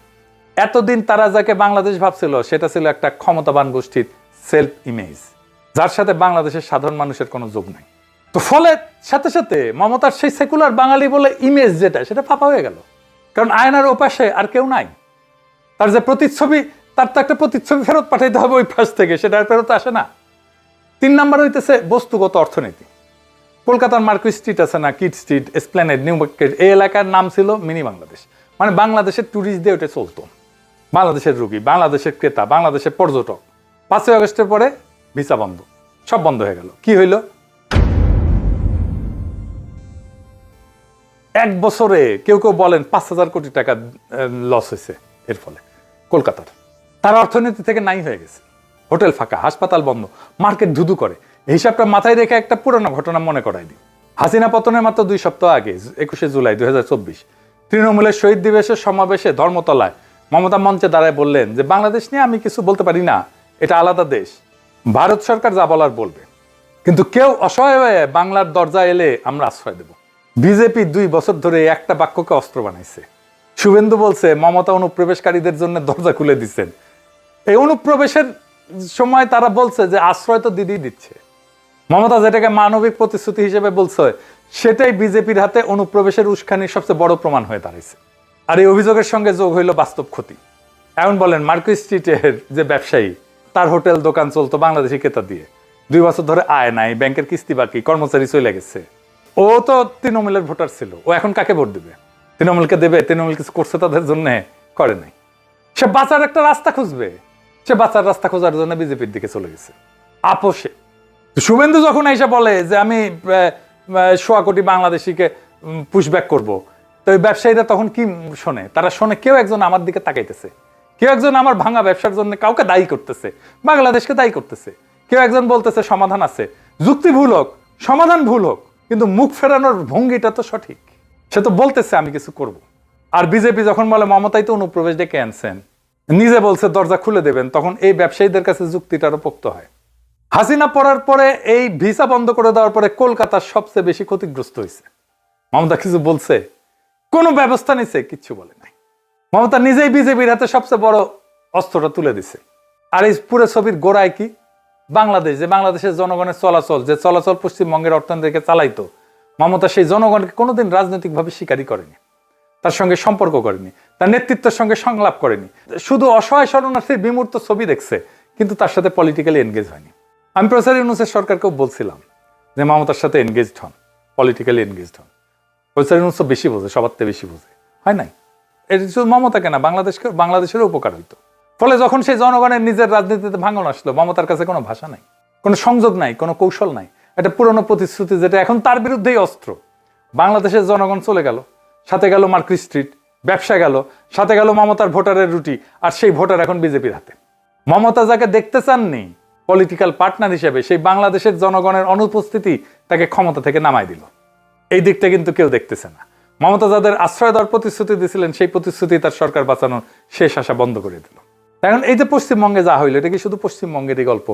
Speaker 1: এতদিন তারা যাকে বাংলাদেশ ভাবছিল সেটা ছিল একটা ক্ষমতাবান গোষ্ঠীর সেলফ ইমেজ, যার সাথে বাংলাদেশের সাধারণ মানুষের কোনো যোগ নাই। তো ফলে সাথে সাথে মমতার সেই সেকুলার বাঙালি বলে ইমেজ যেটা, সেটা ফাঁপা হয়ে গেল। কারণ আয়নার ওপাশে আর কেউ নাই। তার যে প্রতিচ্ছবি, তার তো একটা প্রতিচ্ছবি ফেরত পাঠাইতে হবে ওই পাশ থেকে, সেটা আর ফেরত আসে না। 3 নাম্বার হইতেছে বস্তুগত অর্থনীতি। কলকাতার মার্কেট স্ট্রিট আছে না, Kyd Street, Esplanade, New Market, এই এলাকার নাম ছিল মিনি বাংলাদেশ। মানে বাংলাদেশের ট্যুরিস্ট দিয়ে ওটা চলতো। বাংলাদেশের রুগী, বাংলাদেশের ক্রেতা, বাংলাদেশের পর্যটক। 5ই আগস্টের পরে ভিসা বন্ধ, সব বন্ধ হয়ে গেল। কি হইল? 1 বছরে কেউ কেউ বলেন 5,000 কোটি টাকা লস হয়েছে এর ফলে কলকাতার। তার অর্থনীতি থেকে নাই হয়ে গেছে। হোটেল ফাঁকা, হাসপাতাল বন্ধ, মার্কেট ধুধু করে। এই হিসাবটা মাথায় রেখে একটা পুরনো ঘটনা মনে করাই দিই। হাসিনা পতনের মাত্র 2 সপ্তাহ আগে 21শে জুলাই 2024 তৃণমূলের শহীদ দিবসের সমাবেশে ধর্মতলায় মমতা মঞ্চে দাঁড়ায় বললেন যে বাংলাদেশ নিয়ে আমি কিছু বলতে পারি না, এটা আলাদা দেশ, ভারত সরকার যা বলার বলবে, কিন্তু কেউ অসহায় হয়ে বাংলার দরজা এলে আমরা আশ্রয় দেব। বিজেপি 2 বছর ধরে একটা বাক্যকে অস্ত্র বানাইছে। শুভেন্দু বলছে মমতা অনুপ্রবেশকারীদের জন্য দরজা খুলে দিচ্ছেন। এই অনুপ্রবেশের সময় তারা বলছে যে আশ্রয় তো দিদি দিচ্ছে। মমতা যেটাকে মানবিক প্রতিশ্রুতি হিসেবে বলছে, সেটাই বিজেপির হাতে অনুপ্রবেশের উস্কানির সবচেয়ে বড় প্রমাণ হয়ে দাঁড়িয়েছে। আর এই অভিযোগের সঙ্গে যোগ হইল বাস্তব ক্ষতি। এখন বলেন মার্কুইস স্ট্রিটের যে ব্যবসায়ী, তার হোটেল দোকান চলতো বাংলাদেশি ক্রেতা দিয়ে, 2 বছর ধরে আয় নাই, ব্যাংকের কিস্তি বাকি, কর্মচারী চলে গেছে। ও তো তৃণমূলের ভোটার ছিল, ও এখন কাকে ভোট দিবে? তৃণমূলকে দেবে? তৃণমূল কিছু করছে তাদের জন্য? করে নাই। সে বাঁচার একটা রাস্তা খুঁজবে, সে বাঁচার রাস্তা খোঁজার জন্য বিজেপির দিকে চলে গেছে আপোষে। শুভেন্দু যখন এসে বলে যে আমি 100 কোটি বাংলাদেশিকে পুশব্যাক করব, তো ওই ব্যবসায়ীরা তখন কি শোনে? তারা শোনে কেউ একজন আমার দিকে তাকাইতেছে, কেউ একজন আমার ভাঙা ব্যবসার জন্য কাউকে দায়ী করতেছে, বাংলাদেশকে দায়ী করতেছে, কেউ একজন বলতেছে সমাধান আছে। যুক্তি ভুল হোক, সমাধান ভুল হোক, কিন্তু মুখ ফেরানোর ভঙ্গিটা তো সঠিক। সে তো বলতেছে আমি কিছু করব। আর বিজেপি যখন বলে মমতাই তো অনুপ্রবেশ ডেকে আনছেন, নিজে বলছে দরজা খুলে দেবেন, তখন এই ব্যবসায়ীদের কাছে যুক্তিটারও পোক্ত হয়। হাসিনা পড়ার পরে এই ভিসা বন্ধ করে দেওয়ার পরে কলকাতার সবচেয়ে বেশি ক্ষতিগ্রস্ত হয়েছে। মমতা কিছু বলছে? কোনো ব্যবস্থা নিছে? কিচ্ছু বলে নাই। মমতা নিজেই বিজেপির হাতে সবচেয়ে বড় অস্ত্রটা তুলে দিছে। আর এই পুরো ছবির গোড়ায় কি? বাংলাদেশ, যে বাংলাদেশের জনগণের চলাচল, যে চলাচল পশ্চিমবঙ্গের অর্থনীতিকে চালাইতো, মমতা সেই জনগণকে কোনোদিন রাজনৈতিকভাবে স্বীকারই করেনি, তার সঙ্গে সম্পর্ক করেনি, তার নেতৃত্বের সঙ্গে সংলাপ করেনি। শুধু অসহায় শরণার্থীর বিমূর্ত ছবি দেখছে, কিন্তু তার সাথে পলিটিক্যালি এনগেজ হয়নি। আমি প্রফেসর ইউনূসের সরকারকেও বলছিলাম যে মমতার সাথে এনগেজড হন, পলিটিক্যালি এনগেজড হন। প্রফেসর ইউনূস তো বেশি বোঝে, সবার থেকে বেশি বোঝে, হয় নাই? এটা শুধু মমতাকে না, বাংলাদেশেরও উপকার হইতো। ফলে যখন সেই জনগণের নিজের রাজনীতিতে ভাঙন আসলো, মমতার কাছে কোনো ভাষা নাই, কোনো সংযোগ নাই, কোনো কৌশল নাই। একটা পুরনো প্রতিশ্রুতি যেটা এখন তার বিরুদ্ধেই অস্ত্র। বাংলাদেশের জনগণ চলে গেল, সাথে গেল মার্কুইস স্ট্রিট, ব্যবসা গেল, সাথে গেল মমতার ভোটারের রুটি, আর সেই ভোটার এখন বিজেপির হাতে। মমতা যাকে দেখতে চাননি পলিটিক্যাল পার্টনার হিসেবে, সেই বাংলাদেশের জনগণের অনুপস্থিতি তাকে ক্ষমতা থেকে নামাই দিল। এই দিকটা কিন্তু কেউ দেখতেছে না। মমতা যাদের আশ্রয় দেওয়ার প্রতিশ্রুতি দিয়েছিলেন, সেই প্রতিশ্রুতি তার সরকার বাঁচানোর শেষ আশা বন্ধ করে দিল। এখন এই যে পশ্চিমবঙ্গে যা হইল, এটা কি শুধু পশ্চিমবঙ্গেরই গল্প?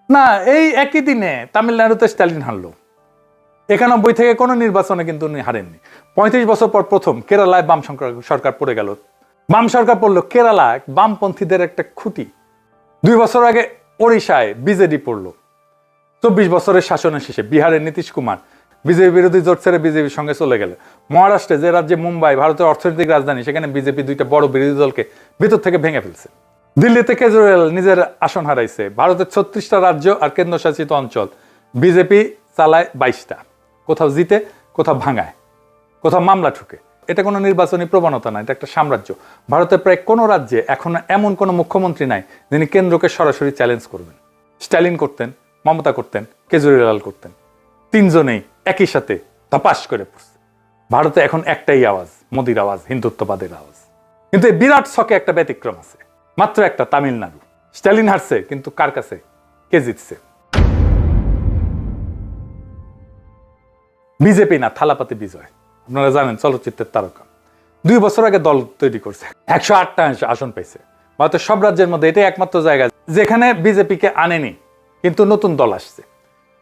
Speaker 1: না, এই একই দিনে তামিলনাড়ুতে স্ট্যালিন হারলো। 91 থেকে কোনো নির্বাচনে কিন্তু উনি হারেননি। 35 বছর পর প্রথম কেরালায় বাম সরকার পড়ে গেল। বাম সরকার পড়লো কেরালা, বামপন্থীদের একটা খুঁটি। 2 বছর আগে ওড়িশায় বিজেডি পড়লো। 24 বছরের শাসনের শেষে বিহারের নীতিশ কুমার বিজেপি বিরোধী জোট ছেড়ে বিজেপির সঙ্গে চলে গেলে। মহারাষ্ট্রে, যে রাজ্যে মুম্বাই ভারতের অর্থনৈতিক রাজধানী, সেখানে বিজেপি 2টা বড় বিরোধী দলকে ভিতর থেকে ভেঙে ফেলছে। দিল্লিতে কেজরিওয়াল নিজের আসন হারাইছে। ভারতের 36টা রাজ্য আর কেন্দ্রশাসিত অঞ্চল বিজেপি চালায় 22টা। কোথাও জিতে, কোথাও ভাঙায়, কোথাও মামলা ঠুকে। এটা কোনো নির্বাচনী প্রবণতা না, এটা একটা সাম্রাজ্য। ভারতের প্রায় কোনো রাজ্যে এখনো এমন কোনো মুখ্যমন্ত্রী নাই যিনি কেন্দ্রকে সরাসরি চ্যালেঞ্জ করবেন। স্ট্যালিন করতেন, মমতা করতেন, কেজরিওয়াল করতেন। 3 জনেই একই সাথে ধপাস করে পড়ছে। ভারতে এখন একটাই আওয়াজ, মোদির আওয়াজ, হিন্দুত্ববাদের আওয়াজ। কিন্তু এই বিরাট ছকে একটা ব্যতিক্রম আছে, মাত্র একটা, তামিলনাড়ু। স্ট্যালিন হারছে, কিন্তু কার কাছে? কে জিতছে? বিজেপি না, থালাপাতি বিজয়। আপনারা জানেন, চলচ্চিত্রের তারকা 2 বছর আগে দল তৈরি করছে, 108টা আসন পেয়েছে। ভারতের সব রাজ্যের মধ্যে এটাই একমাত্র জায়গা যেখানে বিজেপিকে আনেনি, কিন্তু নতুন দল আসছে।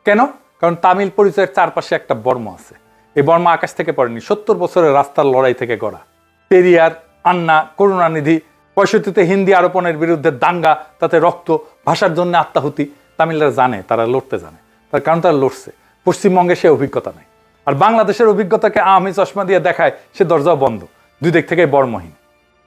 Speaker 1: কেন? কারণ তামিল পরিচয়ের চারপাশে একটা বর্ম আছে। এই বর্ম আকাশ থেকে পড়েনি, 70 বছরের রাস্তার লড়াই থেকে গড়া। পেরিয়ার, আন্না, করুণানিধি, 65-তে হিন্দি আরোপণের বিরুদ্ধে দাঙ্গা, তাতে রক্ত, ভাষার জন্য আত্মাহুতি। তামিলরা জানে, তারা লড়তে জানে, তার কারণ তারা লড়ছে। পশ্চিমবঙ্গে সে অভিজ্ঞতা নাই। আর বাংলাদেশের অভিজ্ঞতাকে আওয়ামী চশমা দিয়ে দেখায়, সে দরজাও বন্ধ, 2 দিক থেকে বর্মহীন।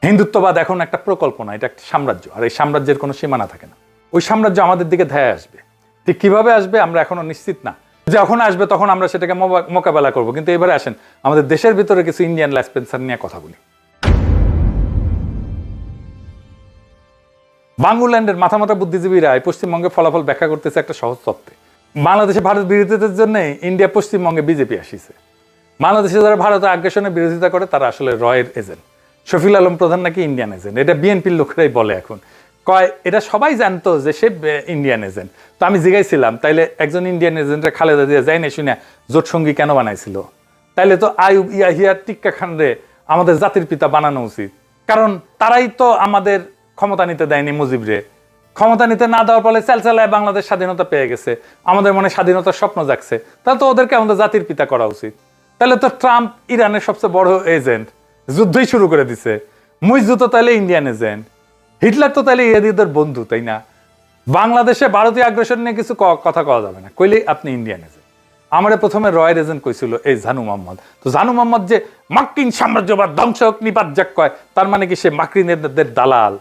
Speaker 1: হিন্দুত্ববাদ এখন একটা প্রকল্প না, এটা একটা সাম্রাজ্য। আর এই সাম্রাজ্যের কোনো সীমানা থাকে না। ওই সাম্রাজ্য আমাদের দিকে ধায় আসবে। ঠিক কিভাবে আসবে আমরা এখনো নিশ্চিত না। যখন আসবে তখন আমরা সেটাকে মোকাবেলা করব। কিন্তু এবারে আসেন আমাদের দেশের ভিতরে কিছু ইন্ডিয়ান ল্যাসপেন্সার নিয়ে কথা বলি। বাংলাদেশের মাথা বুদ্ধিজীবীরা পশ্চিমবঙ্গে ফলাফল ব্যাখ্যা করতেছে একটা সহজ তত্ত্বে। বাংলাদেশে ভারত বিরোধিতার জন্য ইন্ডিয়া পশ্চিমবঙ্গে বিজেপি আসিছে। বাংলাদেশে যারা ভারতের আগ্রাসনের বিরোধিতা করে, তারা আসলে রয়ের এজেন্ট। শফিল আলম প্রধান নাকি ইন্ডিয়ান এজেন্ট, এটা বিএনপির লোকেরাই বলে এখন। কয় এটা সবাই জানতো যে সে ইন্ডিয়ান এজেন্ট। তো আমি জিজ্ঞাইছিলাম তাইলে একজন ইন্ডিয়ান এজেন্টের খালেদা জিয়া যাই না শুনে জোট সঙ্গী কেন বানাইছিল? তাইলে তো আইয়ুব ইয়াহিয়া টিক্কা খানরে আমাদের জাতির পিতা বানানো উচিত, কারণ তারাই তো আমাদের ক্ষমতা নিতে দেয়নি মুজিবরে। ক্ষমতা নিতে না দেওয়ার ফলে চালচালায় বাংলাদেশ স্বাধীনতা পেয়ে গেছে, আমাদের মনে স্বাধীনতার স্বপ্ন জাগছে, তাহলে তো ওদেরকে আমাদের জাতির পিতা করা উচিত। তাহলে তো ট্রাম্প ইরানের সবচেয়ে বড় এজেন্ট, যুদ্ধই শুরু করে দিছে। মুইজু তো তাহলে ইন্ডিয়ান এজেন্ট, হিটলার তো তাহলে ইহুদিদের বন্ধু, তাই না? বাংলাদেশে ভারতীয় আগ্রাসন নিয়ে কিছু কথা কওয়া যাবে না, কইলেই আপনি ইন্ডিয়ান এজেন্ট। আমারে প্রথমে রয়ের এজেন্ট কইছিল এই জানু মোহাম্মদ। তো জানু মোহাম্মদ যে মার্কিন সাম্রাজ্যবাদ ধ্বংস হোক নিপাত যাক কয়, তার মানে কি সে মার্কিনদের দালাল?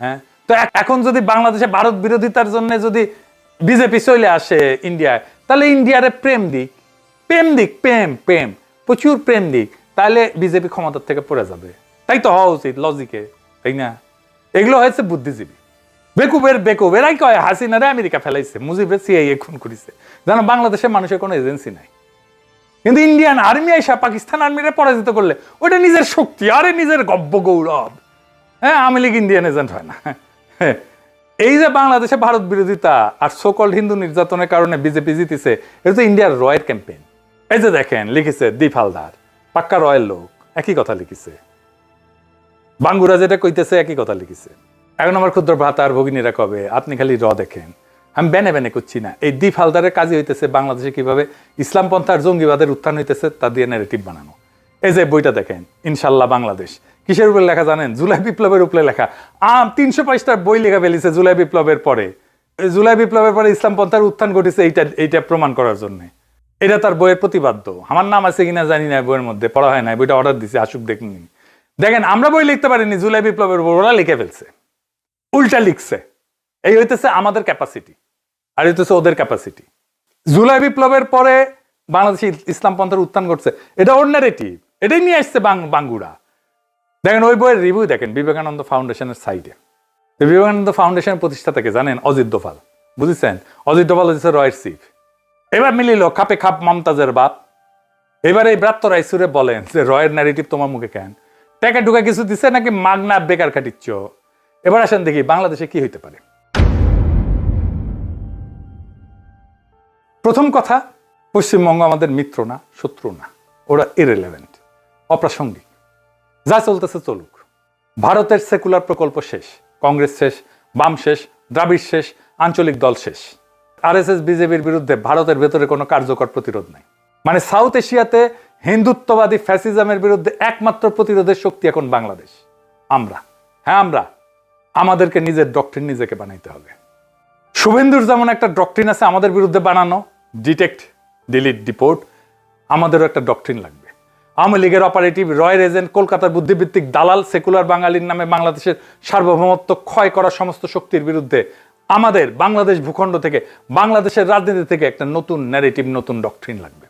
Speaker 1: হ্যাঁ, তো এখন যদি বাংলাদেশে ভারত বিরোধিতার জন্য যদি বিজেপি চলে আসে ইন্ডিয়ায়, তাহলে ইন্ডিয়ারে প্রেম দিক, প্রেম প্রচুর প্রেম দিক, তাহলে বিজেপি ক্ষমতার থেকে পড়ে যাবে। তাই তো হওয়া উচিত লজিকে, তাই না? এগুলো হয়েছে বুদ্ধিজীবী, বেকুবেরাই কয় হাসিনারে আমেরিকা ফেলাইছে, মুজিবের সিআইএ খুন করেছে। জানো বাংলাদেশের মানুষের কোনো এজেন্সি নাই, কিন্তু ইন্ডিয়ান আর্মি আইসা পাকিস্তান আর্মিরে পরাজিত করলে ওটা নিজের শক্তি, আরে নিজের গব্য গৌরব। হ্যাঁ, আওয়ামী লীগ ইন্ডিয়ান এজেন্ট হয় না। এই যে বাংলাদেশে ভারত বিরোধিতা আর সোকল্ড হিন্দু নির্যাতনের কারণে বিজেপি জিতেছে, এটা তো ইন্ডিয়ার রয়ের ক্যাম্পেইন। এই যে দেখেন লিখেছে দীপ হালদার, পাক্কা রয়ের লোক, একই কথা লিখেছে। বাঙ্গুরা যেটা কইতেছে একই কথা লিখেছে। এখন আমার ক্ষুদ্র ভ্রাতা আর ভগিনীরা কবে আপনি খালি দেখেন, আমি বেনে করছি না। এই দীপ হালদারের কাজই হইতেছে বাংলাদেশে কিভাবে ইসলামপন্থা আর জঙ্গিবাদের উত্থান হইতেছে তা দিয়ে ন্যারেটিভ বানানো। এই যে বইটা দেখেন ইনশাল্লাহ বাংলাদেশ, কিসের উপরে লেখা জানেন? জুলাই বিপ্লবের উপরে লেখা। 300 পৃষ্ঠার বই লেখা ফেলেছে জুলাই বিপ্লবের পরে। জুলাই বিপ্লবের পরে ইসলামপন্থার উত্থান ঘটেছে এইটা প্রমাণ করার জন্য। এটা তার বইয়ের প্রতিবাদ্য। আমার নাম আছে কিনা জানি না, বইয়ের মধ্যে পড়া হয় না, বইটা অর্ডার দিছে, আসুক দেখুন। দেখেন আমরা বই লিখতে পারিনি, জুলাই বিপ্লবের উপর ওরা লিখে ফেলছে, উল্টা লিখছে। এই হইতেছে আমাদের ক্যাপাসিটি আর হইতেছে ওদের ক্যাপাসিটি। জুলাই বিপ্লবের পরে বাংলাদেশে ইসলামপন্থার উত্থান ঘটছে, এটা ওর ন্যারেটিভ, এটাই নিয়ে আসছে বাঙ্গুরা। দেখেন ওই বইয়ের রিভিউ দেখেন বিবেকানন্দ ফাউন্ডেশনের সাইডে। বিবেকানন্দ ফাউন্ডেশনের প্রতিষ্ঠাতাকে জানেন? অজিত দোভাল, বুঝেছেন? অজিত দোভাল হচ্ছে রয়ের চিফ। এবার মিলিল খাপে খাপ মমতাজের বাপ। এবার এই ব্রাত্য রাইসুরে বলেন যে রয়ের ন্যারেটিভ তোমার মুখে কেন? টাকা ঢুকা কিছু দিছে নাকি মাগনা বেকার খাটিচ্ছ? এবার আসেন দেখি বাংলাদেশে কি হইতে পারে। প্রথম কথা, পশ্চিমবঙ্গ আমাদের মিত্র না, শত্রু না, ওরা ইররিলেভেন্ট, অপ্রাসঙ্গিক। যা চলতেছে চলুক। ভারতের সেকুলার প্রকল্প শেষ, কংগ্রেস শেষ, বাম শেষ, দ্রাবিড় শেষ, আঞ্চলিক দল শেষ। আরএসএস বিজেপির বিরুদ্ধে ভারতের ভেতরে কোনো কার্যকর প্রতিরোধ নাই। মানে সাউথ এশিয়াতে হিন্দুত্ববাদী ফ্যাসিজমের বিরুদ্ধে একমাত্র প্রতিরোধের শক্তি এখন বাংলাদেশ। আমরা, হ্যাঁ আমরা, আমাদেরকে নিজের ডক্ট্রিন নিজেকে বানাইতে হবে। শুভেন্দুর যেমন একটা ডক্ট্রিন আছে আমাদের বিরুদ্ধে বানানো, ডিটেক্ট, ডিলিট, ডিপোর্ট, আমাদেরও একটা ডক্ট্রিন লাগবে। আওয়ামী লীগের অপারেটিভ, রয়ের এজেন্ট, কলকাতার বুদ্ধিভিত্তিক দালাল, সেকুলার বাঙালির নামে বাংলাদেশের সার্বভৌমত্ব ক্ষয় করা সমস্ত শক্তির বিরুদ্ধে আমাদের বাংলাদেশ ভূখণ্ড থেকে, বাংলাদেশের রাজনীতি থেকে একটা নতুন ন্যারেটিভ, নতুন ডক্ট্রিন লাগবে।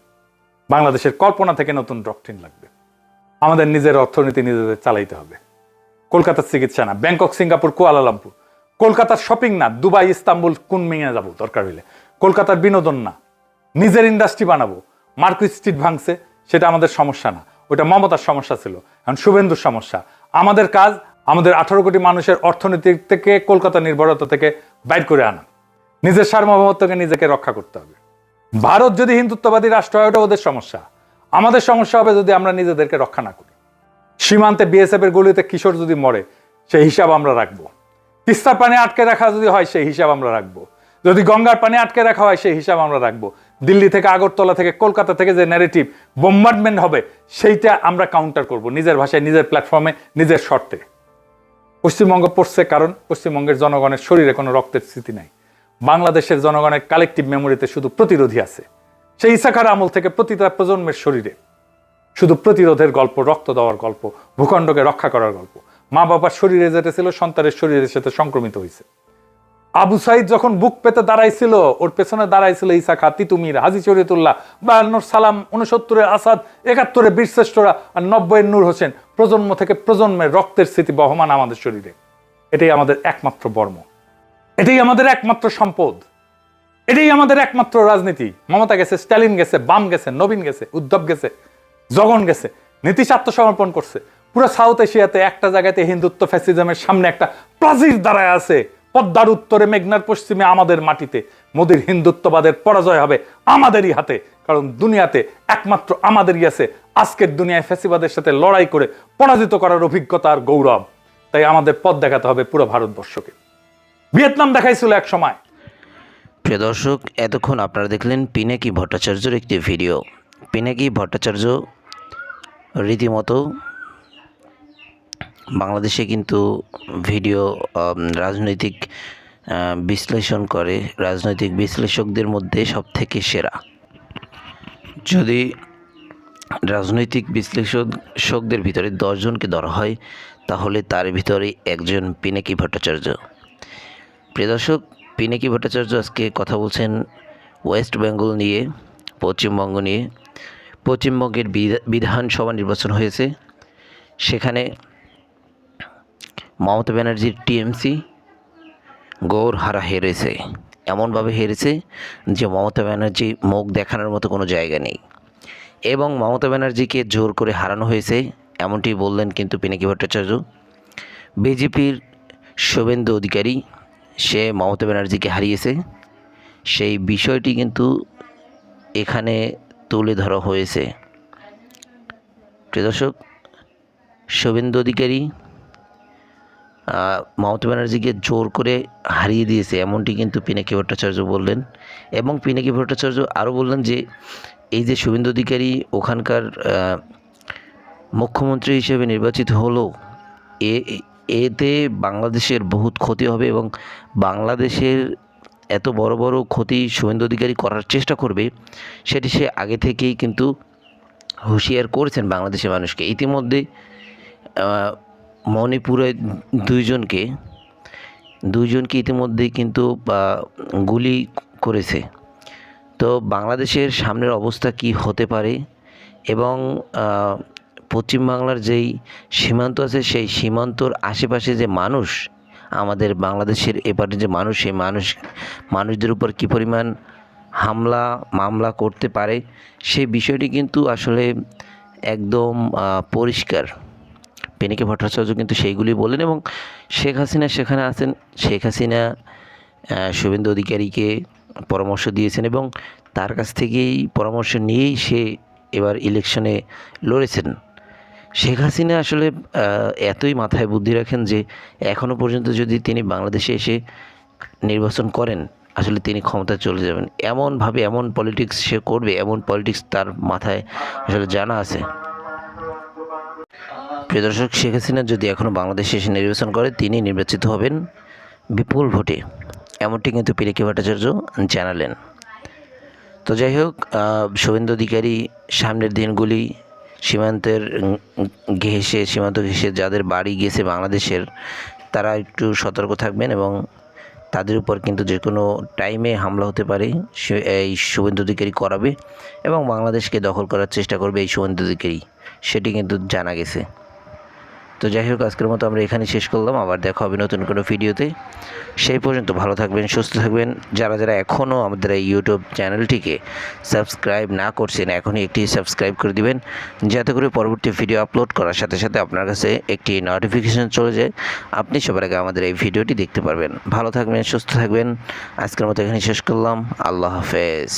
Speaker 1: বাংলাদেশের কল্পনা থেকে নতুন ডক্ট্রিন লাগবে। আমাদের নিজের অর্থনীতি নিজেদের চালাইতে হবে। কলকাতার চিকিৎসা না, ব্যাংকক, সিঙ্গাপুর, কুয়ালালামপুর। কলকাতার শপিং না, দুবাই, ইস্তাম্বুল, কুনমিংয়ে যাবো দরকার হইলে। কলকাতার বিনোদন না, নিজের ইন্ডাস্ট্রি বানাবো। মার্কেট স্ট্রিট ভাঙছে, সেটা আমাদের সমস্যা না, ওটা মমতার সমস্যা ছিল, এখন শুভেন্দুর সমস্যা। আমাদের কাজ আমাদের 18 কোটি মানুষের অর্থনীতি থেকে, কলকাতা নির্ভরতা থেকে বাইর করে আনা। নিজের সার্বভৌমত্বকে নিজেকে রক্ষা করতে হবে। ভারত যদি হিন্দুত্ববাদী রাষ্ট্র হয় ওটা ওদের সমস্যা, আমাদের সমস্যা হবে যদি আমরা নিজেদেরকে রক্ষা না করি। সীমান্তে বিএসএফ এর গুলিতে কিশোর যদি মরে সেই হিসাব আমরা রাখবো। তিস্তার পানি আটকে রাখা যদি হয় সেই হিসাব আমরা রাখবো। যদি গঙ্গার পানি আটকে রাখা হয় সেই হিসাব আমরা রাখবো। দিল্লি থেকে, আগরতলা থেকে, কলকাতা থেকে যে ন্যারেটিভ বোম্বার্ডমেন্ট হবে সেইটা আমরা কাউন্টার করব নিজের ভাষায়, নিজের প্ল্যাটফর্মে, নিজের শর্তে। পশ্চিমবঙ্গ পড়ছে কারণ পশ্চিমবঙ্গের জনগণের শরীরে কোনো রক্তের স্মৃতি নাই। বাংলাদেশের জনগণের কালেকটিভ মেমোরিতে শুধু প্রতিরোধী আছে। সেই ইসাখার আমল থেকে প্রতিটা প্রজন্মের শরীরে শুধু প্রতিরোধের গল্প, রক্ত দেওয়ার গল্প, ভূখণ্ডকে রক্ষা করার গল্প। মা বাবার শরীরে যেটা ছিল সন্তানের শরীরের সাথে সংক্রমিত হয়েছে। আবু সাইদ যখন বুক পেতে দাঁড়াইছিল, ওর পেছনে দাঁড়াইছিল ইসাখা, তিতুমির, হাজী শরীয়তুল্লাহ, 52 সালাম, 69 আসাদ, 71 বীরশ্রেষ্ঠরা আর 90 নূর হোসেন। প্রজন্ম থেকে প্রজন্মের রক্তের স্মৃতি বহমান আমাদের শরীরে। এটাই আমাদের একমাত্র বর্ম, এটাই আমাদের একমাত্র সম্পদ, এটাই আমাদের একমাত্র রাজনীতি। মমতা গেছে, স্ট্যালিন গেছে, বাম গেছে, নবীন গেছে, উদ্ধব গেছে, জগন গেছে, নীতিশ আত্মসমর্পণ করছে, পুরো সাউথ এশিয়াতে একটা জায়গাতে হিন্দুত্ব ফ্যাসিজমের সামনে একটা প্রাচীর দাঁড়ায় আছে। পদ্মার উত্তরে মেঘনার পশ্চিমে আমাদের মাটিতে মোদির হিন্দুত্ববাদের পরাজয় হবে আমাদেরই হাতে, কারণ দুনিয়াতে একমাত্র আমাদেরই আছে আজকের দুনিয়ায় ফ্যাসিবাদের সাথে লড়াই করে পরাজিত করার অভিজ্ঞতা আর গৌরব। তাই আমাদের পথ দেখাতে হবে পুরো ভারতবর্ষকে। ভিয়েতনাম দেখাইছিল এক সময়।
Speaker 11: প্রিয় দর্শক, এতক্ষণ আপনারা দেখলেন পিনাকি ভট্টাচার্যের একটি ভিডিও। পিনাকি ভট্টাচার্য রীতিমতো বাংলাদেশে কিন্তু ভিডিও রাজনৈতিক বিশ্লেষণ করে, রাজনৈতিক বিশ্লেষকদের মধ্যে সবথেকে সেরা। যদি রাজনৈতিক বিশ্লেষকদের ভিতরে 10 জনকে ধরা হয় তাহলে তার ভিতরে একজন পিনাকি ভট্টাচার্য। প্রিয় দর্শক, পিনাকি ভট্টাচার্য আজকে কথা বলছেন ওয়েস্ট বেঙ্গল নিয়ে, পশ্চিমবঙ্গ নিয়ে। পশ্চিমবঙ্গের বিধানসভা নির্বাচন হয়েছে, সেখানে মমতা ব্যানার্জির টিএমসি গৌরহারা হেরেছে, এমনভাবে হেরেছে যে মমতা ব্যানার্জি মুখ দেখানোর মতো কোনো জায়গা নেই, এবং মমতা ব্যানার্জিকে জোর করে হারানো হয়েছে এমনটি বললেন কিন্তু পিনাকি ভট্টাচার্য। বিজেপির শুভেন্দু অধিকারী সে মমতা ব্যানার্জিকে হারিয়েছে, সেই বিষয়টি কিন্তু এখানে তুলে ধরা হয়েছে। প্রিয় দর্শক, শুভেন্দু অধিকারী মমতা ব্যানার্জিকে জোর করে হারিয়ে দিয়েছে এমনটি কিন্তু পিনাকি ভট্টাচার্য বললেন। এবং পিনাকি ভট্টাচার্য আরও বললেন যে এই যে শুভেন্দু অধিকারী ওখানকার মুখ্যমন্ত্রী হিসেবে নির্বাচিত হলো, এতে বাংলাদেশের বহুত ক্ষতি হবে, এবং বাংলাদেশের এত বড় বড় ক্ষতি শুভেন্দু অধিকারী করার চেষ্টা করবে সেটি সে আগে থেকেই কিন্তু হুঁশিয়ার করেছেন বাংলাদেশের মানুষকে। ইতিমধ্যে মণিপুরে দুইজনকে ইতিমধ্যেই কিন্তু গুলি করেছে। তো বাংলাদেশের সামনের অবস্থা কি হতে পারে, এবং পশ্চিমবাংলার যেই সীমান্ত আছে সেই সীমান্তর আশেপাশে যে মানুষ, আমাদের বাংলাদেশের এপারে যে মানুষ, সেই মানুষদের উপর কী পরিমাণ মামলা করতে পারে সেই বিষয়টি কিন্তু আসলে একদম পরিষ্কার। পিনাকি ভট্টাচার্য কিন্তু সেইগুলি বলেন, এবং শেখ হাসিনা সেখানে আছেন। শেখ হাসিনা শুভেন্দু অধিকারীকে পরামর্শ দিয়েছেন, এবং তার কাছ থেকেই পরামর্শ নিয়েই সে এবার ইলেকশনে লড়েছেন। শেখ হাসিনা আসলে এতই মাথায় বুদ্ধি রাখেন যে এখনও পর্যন্ত যদি তিনি বাংলাদেশে এসে নির্বাচন করেন, আসলে তিনি ক্ষমতায় চলে যাবেন। এমনভাবে এমন পলিটিক্স সে করবে, এমন পলিটিক্স তার মাথায় আসলে জানা আছে। প্রিয় দর্শক, শেখ হাসিনা যদি এখনও বাংলাদেশে এসে নির্বাচন করে, তিনি নির্বাচিত হবেন বিপুল ভোটে, এমনটি কিন্তু পিনাকি ভট্টাচার্য জানালেন। তো যাই হোক, শুভেন্দু অধিকারী সামনের দিনগুলি সীমান্ত ঘেঁষে যাদের বাড়ি গেছে বাংলাদেশের, তারা একটু সতর্ক থাকবেন, এবং তাদের উপর কিন্তু যে কোনো টাইমে হামলা হতে পারে এই শুভেন্দু অধিকারী করাবে, এবং বাংলাদেশকে দখল করার চেষ্টা করবে এই শুভেন্দু অধিকারী, সেটি কিন্তু জানা গেছে। তো যাই হোক, আজকের মতো আমরা এখানে শেষ করলাম। আবার দেখা হবে নতুন কোনো ভিডিওতে। সেই পর্যন্ত ভালো থাকবেন, সুস্থ থাকবেন। যারা এখনও আমাদের এই ইউটিউব চ্যানেলটিকে সাবস্ক্রাইব না করছেন, এখনই একটি সাবস্ক্রাইব করে দিবেন, যাতে করে পরবর্তী ভিডিও আপলোড করার সাথে সাথে আপনার কাছে একটি নোটিফিকেশন চলে যায়, আপনি সবার আগে আমাদের এই ভিডিওটি দেখতে পারবেন। ভালো থাকবেন, সুস্থ থাকবেন। আজকের মতো এখানে শেষ করলাম। আল্লাহ হাফেজ।